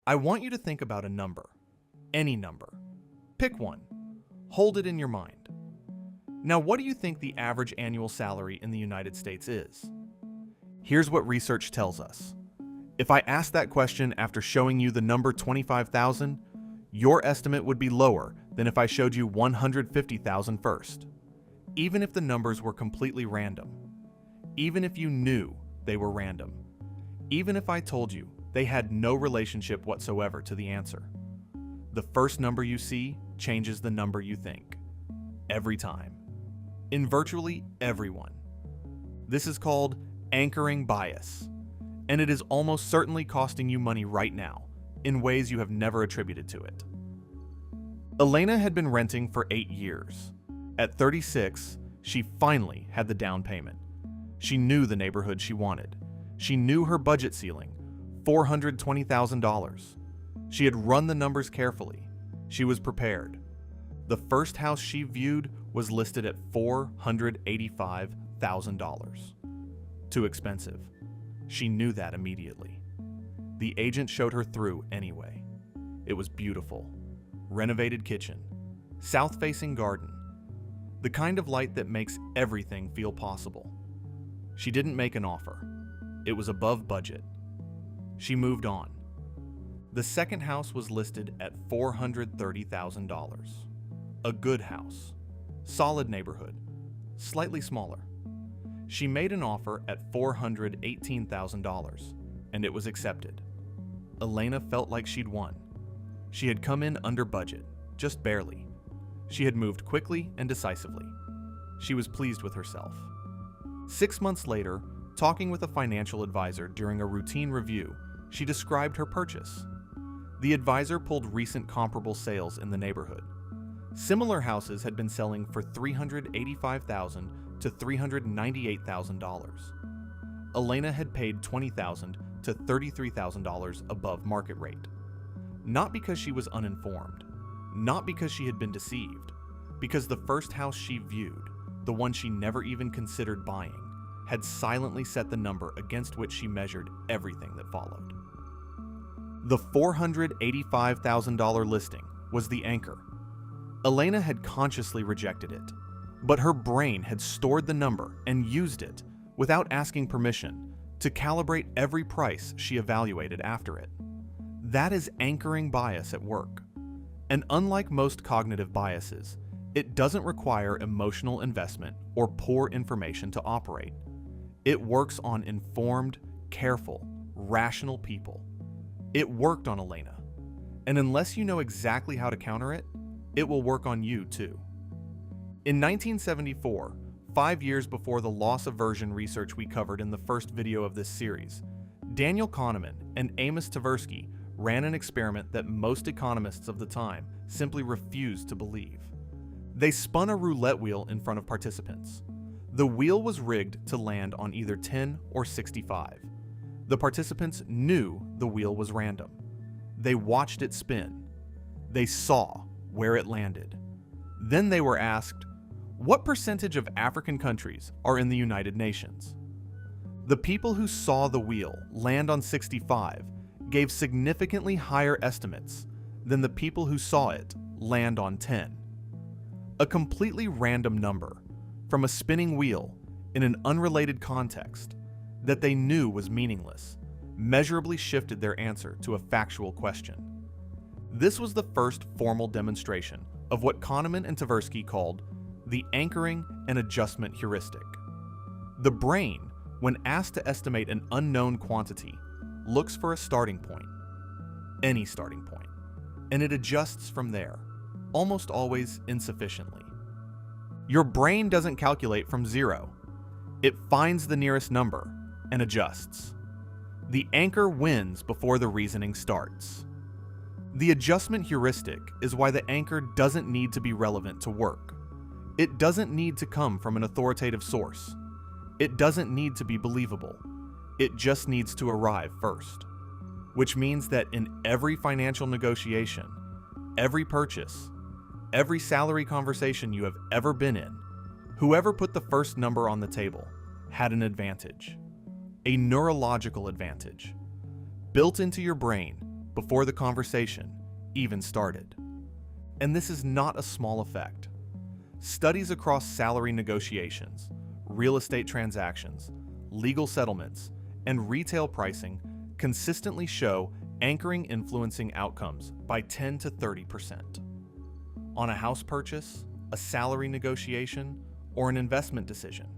I want you to think about a number. Any number. Pick one. Hold it in your mind. Now, what do you think the average annual salary in the United States is? Here's what research tells us. If I asked that question after showing you the number 25,000, your estimate would be lower than if I showed you 150,000 first. Even if the numbers were completely random. Even if you knew they were random. Even if I told you they had no relationship whatsoever to the answer. The first number you see changes the number you think. Every time. In virtually everyone. This is called anchoring bias, and it is almost certainly costing you money right now in ways you have never attributed to it. Elena had been renting for 8 years. At 36, she finally had the down payment. She knew the neighborhood she wanted. She knew her budget ceiling, $420,000. She had run the numbers carefully. She was prepared. The first house she viewed was listed at $485,000. Too expensive. She knew that immediately. The agent showed her through anyway. It was beautiful. Renovated kitchen. South-facing garden. The kind of light that makes everything feel possible. She didn't make an offer. It was above budget. She moved on. The second house was listed at $430,000. A good house. Solid neighborhood. Slightly smaller. She made an offer at $418,000, and it was accepted. Elena felt like she'd won. She had come in under budget, just barely. She had moved quickly and decisively. She was pleased with herself. 6 months later, talking with a financial advisor during a routine review, she described her purchase. The advisor pulled recent comparable sales in the neighborhood. Similar houses had been selling for $385,000 to $398,000. Elena had paid $20,000 to $33,000 above market rate. Not because she was uninformed, not because she had been deceived, because the first house she viewed, the one she never even considered buying, had silently set the number against which she measured everything that followed. The $485,000 listing was the anchor. Elena had consciously rejected it, but her brain had stored the number and used it, without asking permission, to calibrate every price she evaluated after it. That is anchoring bias at work. And unlike most cognitive biases, it doesn't require emotional investment or poor information to operate. It works on informed, careful, rational people. It worked on Elena. And unless you know exactly how to counter it, it will work on you too. In 1974, 5 years before the loss aversion research we covered in the first video of this series, Daniel Kahneman and Amos Tversky ran an experiment that most economists of the time simply refused to believe. They spun a roulette wheel in front of participants. The wheel was rigged to land on either 10 or 65. The participants knew the wheel was random. They watched it spin. They saw where it landed. Then they were asked, what percentage of African countries are in the United Nations? The people who saw the wheel land on 65 gave significantly higher estimates than the people who saw it land on 10. A completely random number from a spinning wheel in an unrelated context that they knew was meaningless measurably shifted their answer to a factual question. This was the first formal demonstration of what Kahneman and Tversky called the anchoring and adjustment heuristic. The brain, when asked to estimate an unknown quantity, looks for a starting point, any starting point, and it adjusts from there, almost always insufficiently. Your brain doesn't calculate from zero. It finds the nearest number and adjusts. The anchor wins before the reasoning starts. The adjustment heuristic is why the anchor doesn't need to be relevant to work. It doesn't need to come from an authoritative source. It doesn't need to be believable. It just needs to arrive first. Which means that in every financial negotiation, every purchase, every salary conversation you have ever been in, whoever put the first number on the table had an advantage. A neurological advantage. Built into your brain, before the conversation even started. And this is not a small effect. Studies across salary negotiations, real estate transactions, legal settlements, and retail pricing consistently show anchoring influencing outcomes by 10 to 30%. On a house purchase, a salary negotiation, or an investment decision,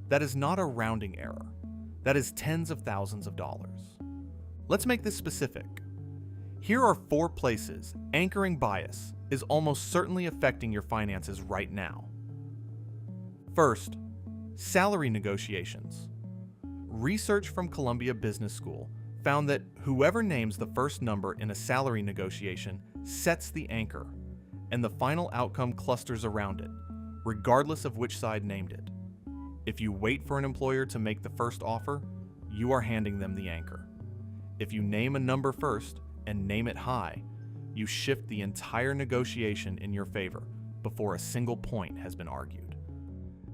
that is not a rounding error. That is tens of thousands of dollars. Let's make this specific. Here are 4 places anchoring bias is almost certainly affecting your finances right now. First, salary negotiations. Research from Columbia Business School found that whoever names the first number in a salary negotiation sets the anchor, and the final outcome clusters around it, regardless of which side named it. If you wait for an employer to make the first offer, you are handing them the anchor. If you name a number first and name it high, you shift the entire negotiation in your favor before a single point has been argued.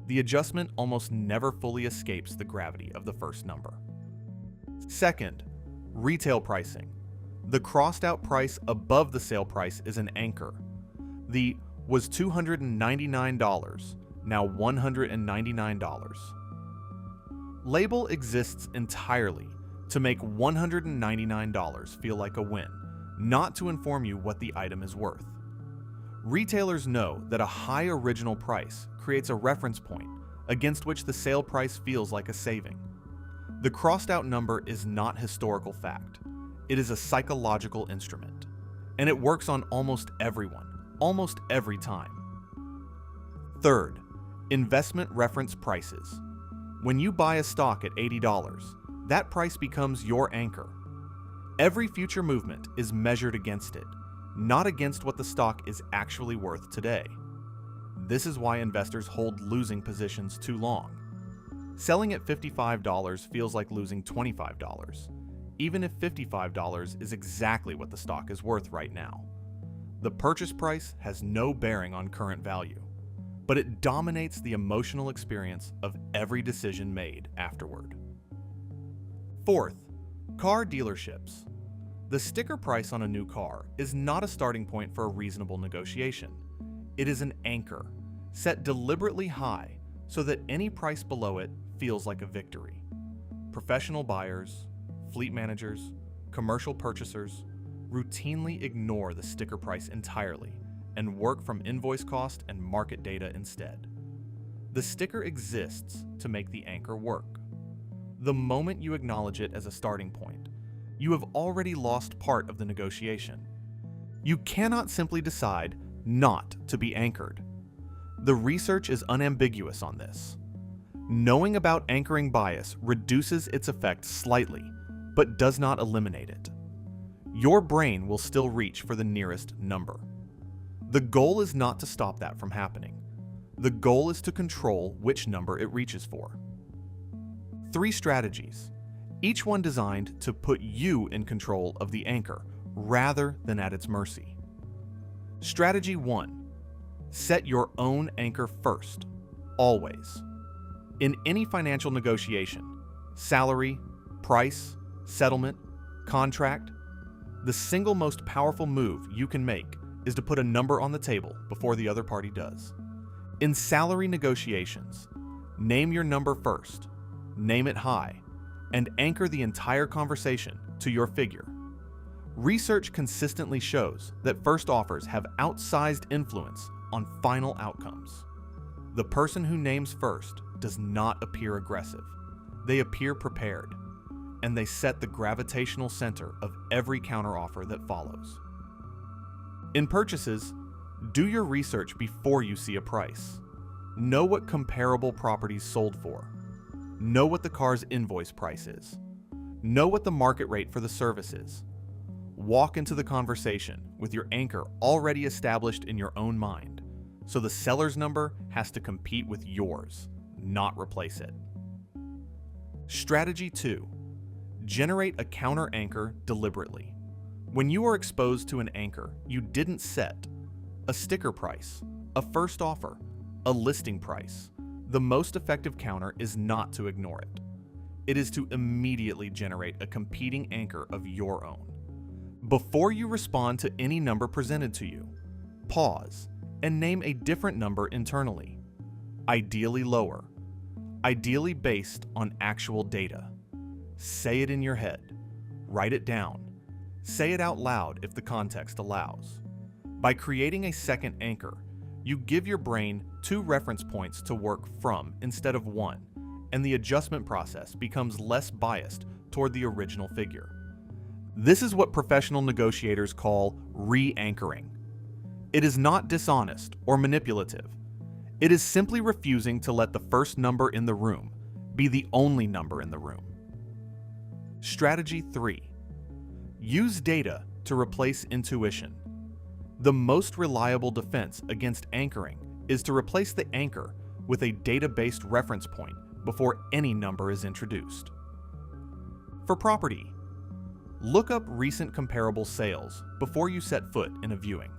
The adjustment almost never fully escapes the gravity of the first number. Second, retail pricing. The crossed out price above the sale price is an anchor. The was $299, now $199. Label exists entirely to make $199 feel like a win, not to inform you what the item is worth. Retailers know that a high original price creates a reference point against which the sale price feels like a saving. The crossed out number is not historical fact. It is a psychological instrument, and it works on almost everyone, almost every time. Third, investment reference prices. When you buy a stock at $80, that price becomes your anchor. Every future movement is measured against it, not against what the stock is actually worth today. This is why investors hold losing positions too long. Selling at $55 feels like losing $25, even if $55 is exactly what the stock is worth right now. The purchase price has no bearing on current value, but it dominates the emotional experience of every decision made afterward. Fourth, car dealerships. The sticker price on a new car is not a starting point for a reasonable negotiation. It is an anchor, set deliberately high so that any price below it feels like a victory. Professional buyers, fleet managers, commercial purchasers routinely ignore the sticker price entirely and work from invoice cost and market data instead. The sticker exists to make the anchor work. The moment you acknowledge it as a starting point, you have already lost part of the negotiation. You cannot simply decide not to be anchored. The research is unambiguous on this. Knowing about anchoring bias reduces its effect slightly, but does not eliminate it. Your brain will still reach for the nearest number. The goal is not to stop that from happening. The goal is to control which number it reaches for. 3 strategies, each one designed to put you in control of the anchor rather than at its mercy. Strategy 1. Set your own anchor first, always. In any financial negotiation, salary, price, settlement, contract, the single most powerful move you can make is to put a number on the table before the other party does. In salary negotiations, name your number first, name it high, and anchor the entire conversation to your figure. Research consistently shows that first offers have outsized influence on final outcomes. The person who names first does not appear aggressive. They appear prepared, and they set the gravitational center of every counteroffer that follows. In purchases, do your research before you see a price. Know what comparable properties sold for. Know what the car's invoice price is. Know what the market rate for the service is. Walk into the conversation with your anchor already established in your own mind, so the seller's number has to compete with yours, not replace it. Strategy 2. Generate a counter anchor deliberately. When you are exposed to an anchor you didn't set, a sticker price, a first offer, a listing price, the most effective counter is not to ignore it. It is to immediately generate a competing anchor of your own. Before you respond to any number presented to you, pause and name a different number internally, ideally lower, ideally based on actual data. Say it in your head, write it down, say it out loud if the context allows. By creating a second anchor, you give your brain 2 reference points to work from instead of 1, and the adjustment process becomes less biased toward the original figure. This is what professional negotiators call re-anchoring. It is not dishonest or manipulative. It is simply refusing to let the first number in the room be the only number in the room. Strategy 3. Use data to replace intuition. The most reliable defense against anchoring is to replace the anchor with a data-based reference point before any number is introduced. For property, look up recent comparable sales before you set foot in a viewing.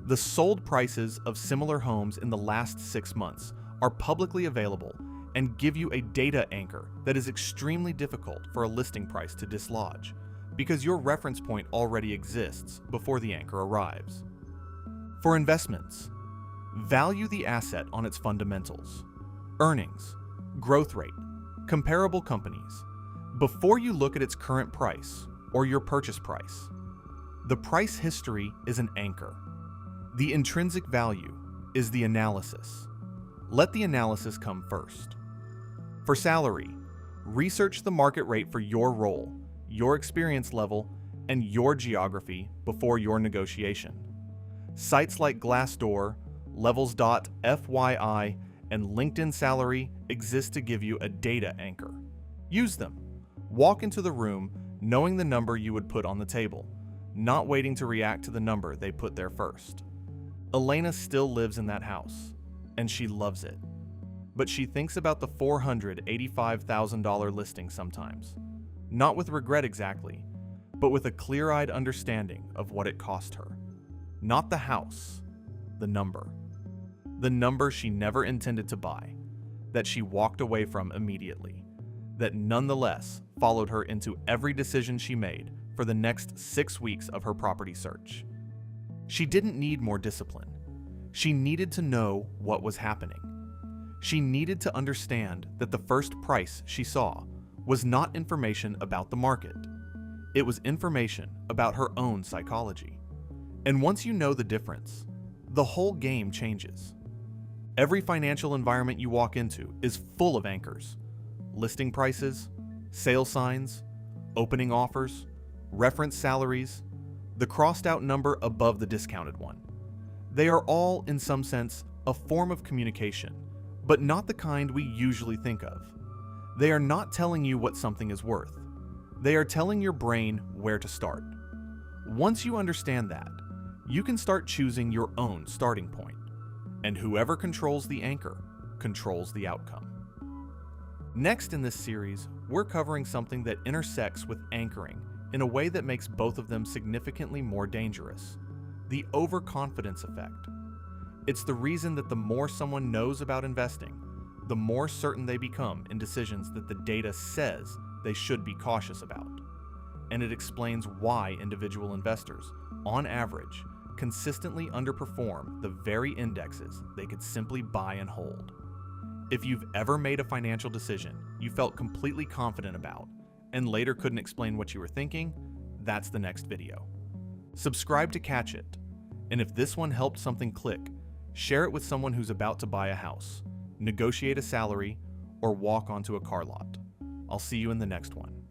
The sold prices of similar homes in the last 6 months are publicly available and give you a data anchor that is extremely difficult for a listing price to dislodge, because your reference point already exists before the anchor arrives. For investments, value the asset on its fundamentals, earnings, growth rate, comparable companies, before you look at its current price or your purchase price. The price history is an anchor. The intrinsic value is the analysis. Let the analysis come first. For salary, research the market rate for your role, your experience level, and your geography before your negotiation. Sites like Glassdoor, Levels.fyi, and LinkedIn Salary exist to give you a data anchor. Use them. Walk into the room knowing the number you would put on the table, not waiting to react to the number they put there first. Elena still lives in that house, and she loves it. But she thinks about the $485,000 listing sometimes. Not with regret exactly, but with a clear-eyed understanding of what it cost her. Not the house, the number. The number she never intended to buy, that she walked away from immediately, that nonetheless followed her into every decision she made for the next 6 weeks of her property search. She didn't need more discipline. She needed to know what was happening. She needed to understand that the first price she saw was not information about the market. It was information about her own psychology. And once you know the difference, the whole game changes. Every financial environment you walk into is full of anchors. Listing prices, sale signs, opening offers, reference salaries, the crossed out number above the discounted one. They are all, in some sense, a form of communication, but not the kind we usually think of. They are not telling you what something is worth. They are telling your brain where to start. Once you understand that, you can start choosing your own starting point. And whoever controls the anchor controls the outcome. Next in this series, we're covering something that intersects with anchoring in a way that makes both of them significantly more dangerous: the overconfidence effect. It's the reason that the more someone knows about investing, the more certain they become in decisions that the data says they should be cautious about. And it explains why individual investors, on average, consistently underperform the very indexes they could simply buy and hold. If you've ever made a financial decision you felt completely confident about and later couldn't explain what you were thinking, that's the next video. Subscribe to catch it. And if this one helped something click, share it with someone who's about to buy a house, negotiate a salary, or walk onto a car lot. I'll see you in the next one.